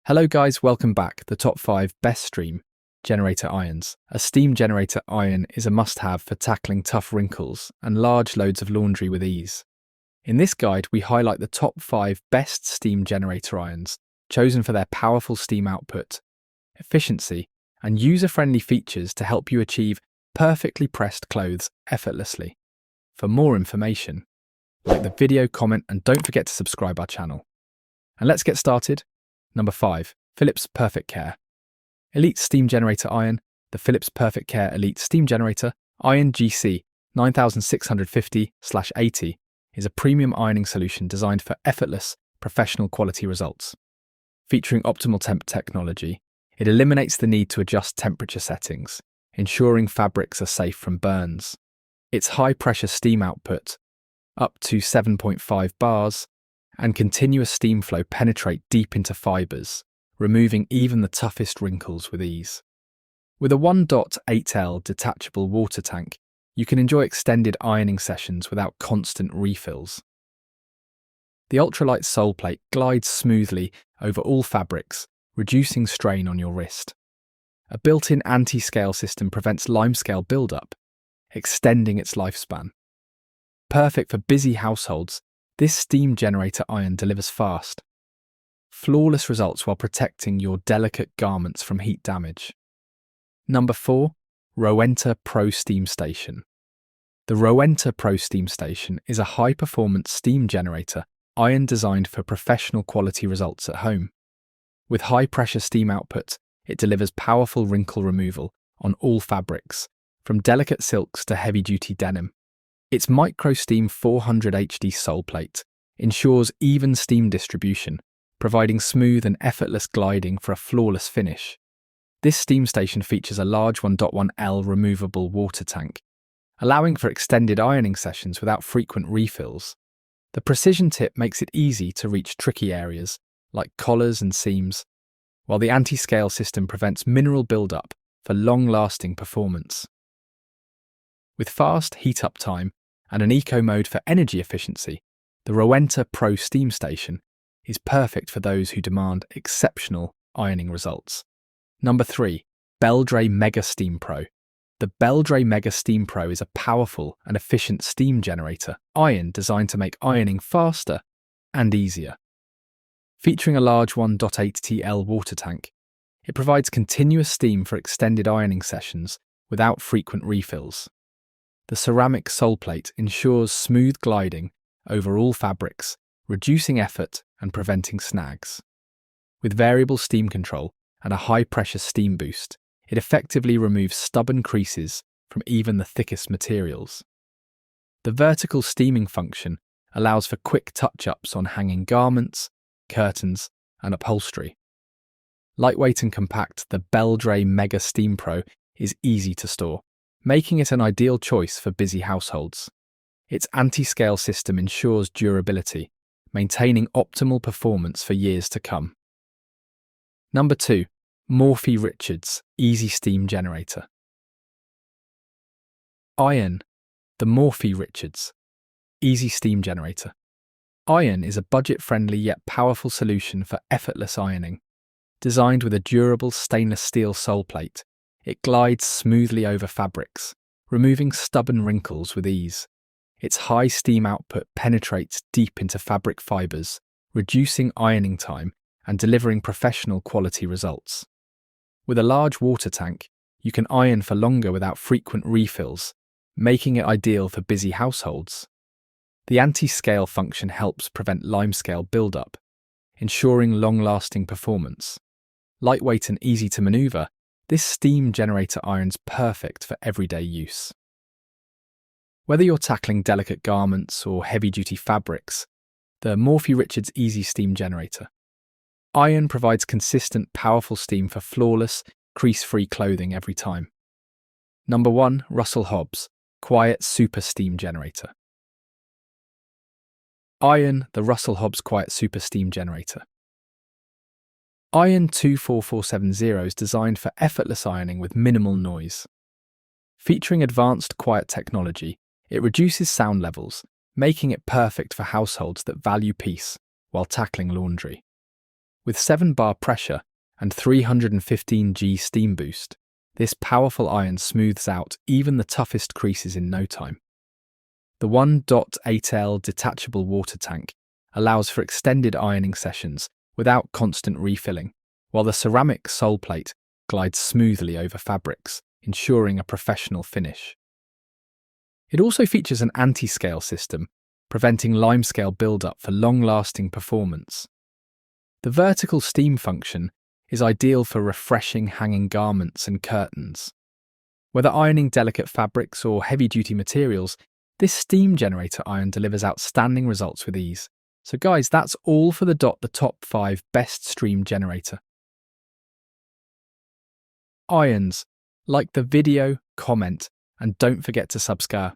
Hello guys, welcome back. The top 5 best steam generator irons. A steam generator iron is a must-have for tackling tough wrinkles and large loads of laundry with ease. In this guide, we highlight the top 5 best steam generator irons, chosen for their powerful steam output, efficiency, and user-friendly features to help you achieve perfectly pressed clothes effortlessly. For more information, like the video, comment, and don't forget to subscribe our channel. And let's get started. Number 5. Philips Perfect Care Elite Steam Generator Iron. The Philips Perfect Care Elite Steam Generator Iron GC 9650/80 is a premium ironing solution designed for effortless, professional quality results. Featuring optimal temp technology, it eliminates the need to adjust temperature settings, ensuring fabrics are safe from burns. Its high-pressure steam output, up to 7.5 bars, and continuous steam flow penetrate deep into fibres, removing even the toughest wrinkles with ease. With a 1.8L detachable water tank, you can enjoy extended ironing sessions without constant refills. The ultralight sole plate glides smoothly over all fabrics, reducing strain on your wrist. A built-in anti-scale system prevents limescale buildup, extending its lifespan. Perfect for busy households, this steam generator iron delivers fast, flawless results while protecting your delicate garments from heat damage. Number 4. Rowenta Pro Steam Station. The Rowenta Pro Steam Station is a high-performance steam generator iron designed for professional quality results at home. With high-pressure steam output, it delivers powerful wrinkle removal on all fabrics, from delicate silks to heavy-duty denim. Its MicroSteam 400 HD sole plate ensures even steam distribution, providing smooth and effortless gliding for a flawless finish. This steam station features a large 1.1L removable water tank, allowing for extended ironing sessions without frequent refills. The precision tip makes it easy to reach tricky areas, like collars and seams, while the anti-scale system prevents mineral buildup for long-lasting performance. With fast heat-up time and an eco mode for energy efficiency, the Rowenta Pro Steam Station is perfect for those who demand exceptional ironing results. Number 3. Beldray Mega Steam Pro. The Beldray Mega Steam Pro is a powerful and efficient steam generator iron designed to make ironing faster and easier. Featuring a large 1.8TL water tank, it provides continuous steam for extended ironing sessions without frequent refills. The ceramic sole plate ensures smooth gliding over all fabrics, reducing effort and preventing snags. With variable steam control and a high-pressure steam boost, it effectively removes stubborn creases from even the thickest materials. The vertical steaming function allows for quick touch-ups on hanging garments, curtains, and upholstery. Lightweight and compact, the Beldray Mega Steam Pro is easy to store, making it an ideal choice for busy households. Its anti-scale system ensures durability, maintaining optimal performance for years to come. Number 2. Morphy Richards Easy Steam Generator. Iron. The Morphy Richards Easy Steam Generator. Iron is a budget-friendly yet powerful solution for effortless ironing. Designed with a durable stainless steel sole plate, it glides smoothly over fabrics, removing stubborn wrinkles with ease. Its high steam output penetrates deep into fabric fibres, reducing ironing time and delivering professional quality results. With a large water tank, you can iron for longer without frequent refills, making it ideal for busy households. The anti-scale function helps prevent limescale buildup, ensuring long-lasting performance. Lightweight and easy to maneuver, this steam generator iron's perfect for everyday use. Whether you're tackling delicate garments or heavy-duty fabrics, the Morphy Richards Easy Steam Generator iron provides consistent, powerful steam for flawless, crease-free clothing every time. Number 1. Russell Hobbs Quiet Super Steam Generator. Iron, the Russell Hobbs Quiet Super Steam Generator. Iron 24470 is designed for effortless ironing with minimal noise. Featuring advanced quiet technology, it reduces sound levels, making it perfect for households that value peace while tackling laundry. With 7-bar pressure and 315G steam boost, this powerful iron smooths out even the toughest creases in no time. The 1.8L detachable water tank allows for extended ironing sessions without constant refilling, while the ceramic sole plate glides smoothly over fabrics, ensuring a professional finish. It also features an anti-scale system, preventing limescale buildup for long-lasting performance. The vertical steam function is ideal for refreshing hanging garments and curtains. Whether ironing delicate fabrics or heavy-duty materials, this steam generator iron delivers outstanding results with ease. So guys, that's all for the top 5 best steam generator. Irons. Like the video, comment, and don't forget to subscribe.